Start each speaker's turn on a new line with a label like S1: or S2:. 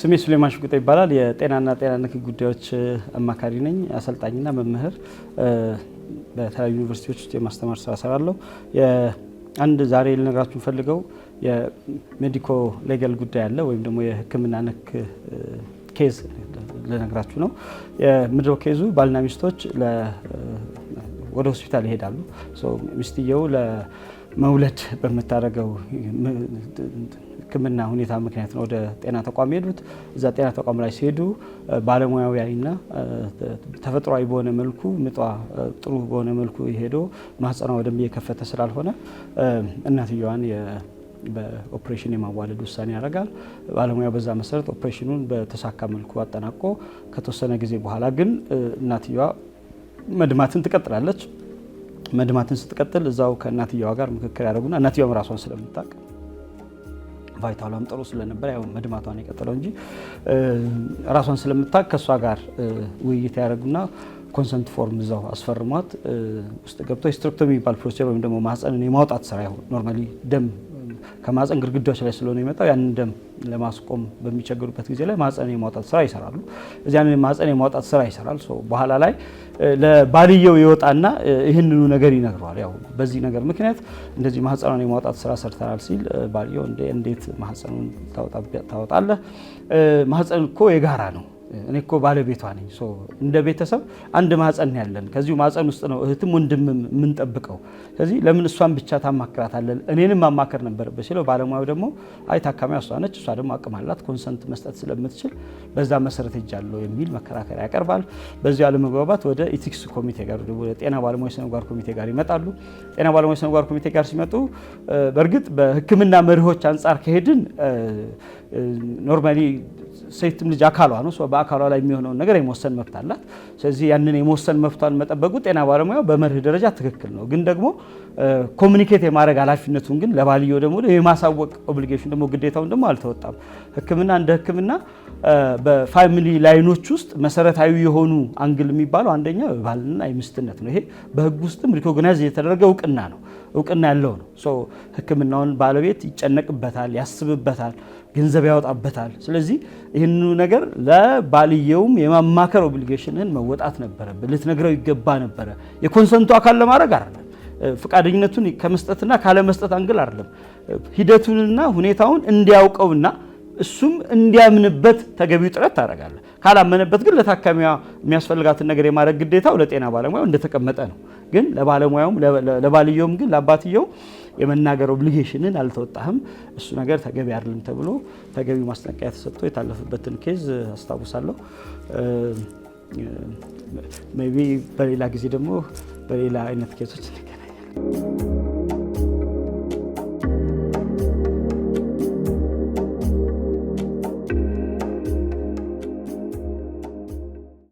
S1: ስሜ ሱሌማን ሽጉጤ ይባላል። የጤናና ጤና ነክ ጉዳዮች አማካሪ ነኝ። አሰልጣኝና መምህር በተለያዩ ዩኒቨርሲቲዎች ውስጥ የማስተማር ስራ ሰራለሁ። አንድ ዛሬ ልነግራችሁ ፈልገው የሜዲኮ ሌጋል ጉዳይ አለ ወይም ደግሞ የሕክምና ነክ ኬዝ ልነግራችሁ ነው። የምድሮ ኬዙ ባልና ሚስቶች ወደ ሆስፒታል ይሄዳሉ። ሚስትየው ለመውለድ በምታደርገው ሕክምና ሁኔታ ምክንያት ነው ወደ ጤና ተቋም ሄዱት። እዛ ጤና ተቋም ላይ ሲሄዱ ባለሙያዊና ተፈጥሯዊ በሆነ መልኩ ምጧ ጥሩ በሆነ መልኩ ሄዶ ማህፀኗ ወደም እየከፈተ ስላልሆነ እናትየዋን በኦፕሬሽን የማዋለድ ውሳኔ ያደርጋል። ባለሙያው በዛ መሰረት ኦፕሬሽኑን በተሳካ መልኩ አጠናቆ ከተወሰነ ጊዜ በኋላ ግን እናትየዋ መድማትን ትቀጥላለች። መድማትን ስትቀጥል እዛው ከእናትየዋ ጋር ምክክር ያደርጉና እናትየዋም ራሷን ስለምታውቅ ቫይታሏም ጥሩ ስለነበር ያው መድማቷን የቀጠለው እንጂ ራሷን ስለምታውቅ ከሷ ጋር ውይይት ያደርጉና ኮንሰንት ፎርም እዛው አስፈርሟት ውስጥ ገብቶ ሂስቴሬክቶሚ የሚባል ፕሮሲጀር ወይም ደግሞ ማህፀንን የማውጣት ስራ ይሆን ኖርማሊ ደም ከማህፀን ግድግዳዎች ላይ ስለሆነ የመጣው ያንን ደም ለማስቆም በሚቸገሩበት ጊዜ ላይ ማህፀንን የማውጣት ስራ ይሰራሉ። እዚያን ማህፀን የማውጣት ስራ ይሰራል። በኋላ ላይ ለባልየው ይወጣና ይህንኑ ነገር ይነግረዋል። ያው በዚህ ነገር ምክንያት እንደዚህ ማህፀኑን የማውጣት ስራ ሰርተናል ሲል ባልየው እንዴት ማህፀኑን ታወጣለህ? ማህፀን እኮ የጋራ ነው። እኔ እኮ ባለቤቷ ነኝ። እንደ ቤተሰብ አንድ ማህፀን ያለን ከዚሁ ማህፀን ውስጥ ነው እህትም ወንድምም የምንጠብቀው። ስለዚህ ለምን እሷን ብቻ ታማክራታለህ? እኔንም ማማከር ነበረበት ሲለው ባለሙያው ደግሞ አይ ታካሚዋ እሷ ነች፣ እሷ ደግሞ አቅም አላት ኮንሰንት መስጠት ስለምትችል በዛ መሰረት ሄጃለሁ የሚል መከራከሪያ ያቀርባል። በዚህ አለመግባባት ወደ ኢቲክስ ኮሚቴ ጋር ወደ ጤና ባለሙያ ስነ ምግባር ኮሚቴ ጋር ይመጣሉ። ጤና ባለሙያ ስነ ምግባር ኮሚቴ ጋር ሲመጡ በእርግጥ በሕክምና መርሆች አንጻር ከሄድን ኖርማሊ ሴትም ልጅ አካሏ ነው። በአካሏ ላይ የሚሆነውን ነገር የመወሰን መብት አላት። ስለዚህ ያንን የመወሰን መብቷን መጠበቁ ጤና ባለሙያው በመርህ ደረጃ ትክክል ነው። ግን ደግሞ ኮሚኒኬት የማድረግ ኃላፊነቱን ግን ለባልየው ደግሞ የማሳወቅ ኦብሊጌሽን ደግሞ ግዴታውን ደግሞ አልተወጣም። ሕክምና እንደ ሕክምና በፋሚሊ ላይኖች ውስጥ መሰረታዊ የሆኑ አንግል የሚባለው አንደኛ ባልና የሚስትነት ነው። ይሄ በህግ ውስጥም ሪኮግናይዝ የተደረገ እውቅና ያለው ነው። ሕክምናውን ባለቤት ይጨነቅበታል፣ ያስብበታል፣ ገንዘብ ያወጣበታል። ስለዚህ ይህንኑ ነገር ለባልየውም የማማከር ኦብሊጌሽንን መወጣት ነበረበት፣ ልትነግረው ይገባ ነበረ። የኮንሰንቱ አካል ለማድረግ አይደለም፣ ፍቃደኝነቱን ከመስጠትና ካለመስጠት አንግል አይደለም፣ ሂደቱንና ሁኔታውን እንዲያውቀውና እሱም እንዲያምንበት ተገቢው ጥረት ታደርጋለህ። ካላመነበት ግን ለታካሚዋ የሚያስፈልጋትን ነገር የማድረግ ግዴታው ለጤና ባለሙያው እንደተቀመጠ ነው። ግን ለባለሙያውም ለባልየውም ግን ለአባትየው የመናገር ኦብሊጌሽንን አልተወጣህም፣ እሱ ነገር ተገቢ አይደለም ተብሎ ተገቢው ማስጠንቀቂያ ተሰጥቶ የታለፈበትን ኬዝ አስታውሳለሁ። ሜይ ቢ በሌላ ጊዜ ደግሞ በሌላ አይነት ኬዞች እንገናኛለን።